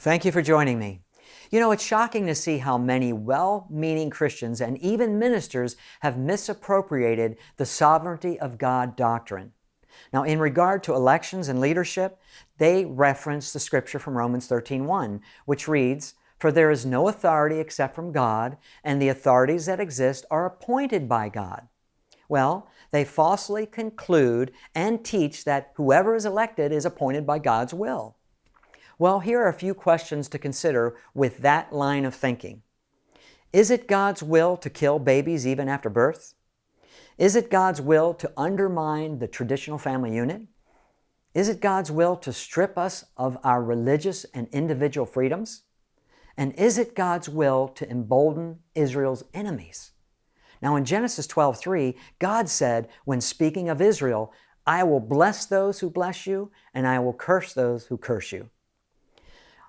Thank you for joining me. You know, it's shocking to see how many well-meaning Christians and even ministers have misappropriated the sovereignty of God doctrine. Now, in regard to elections and leadership, they reference the scripture from Romans 13:1, which reads, "For there is no authority except from God, and the authorities that exist are appointed by God." Well, they falsely conclude and teach that whoever is elected is appointed by God's will. Well, here are a few questions to consider with that line of thinking. Is it God's will to kill babies even after birth? Is it God's will to undermine the traditional family unit? Is it God's will to strip us of our religious and individual freedoms? And is it God's will to embolden Israel's enemies? Now in Genesis 12:3, God said, when speaking of Israel, "I will bless those who bless you, and I will curse those who curse you."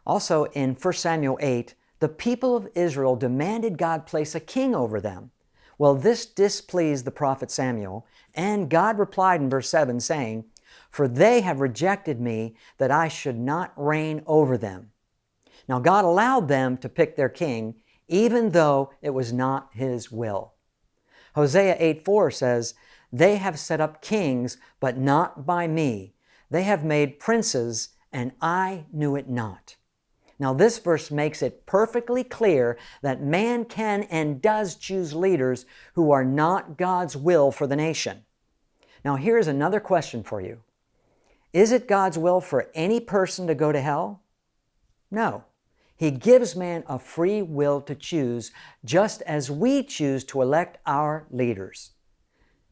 Also in 1 Samuel 8, the people of Israel demanded God place a king over them. Well, this displeased the prophet Samuel, and God replied in verse 7 saying, "For they have rejected me, that I should not reign over them." Now God allowed them to pick their king, even though it was not His will. Hosea 8:4 says, "They have set up kings, but not by me. They have made princes, and I knew it not." Now this verse makes it perfectly clear that man can and does choose leaders who are not God's will for the nation. Now here's another question for you. Is it God's will for any person to go to hell? No. He gives man a free will to choose, just as we choose to elect our leaders.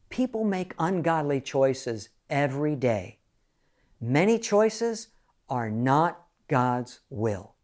People make ungodly choices every day. Many choices are not God's will.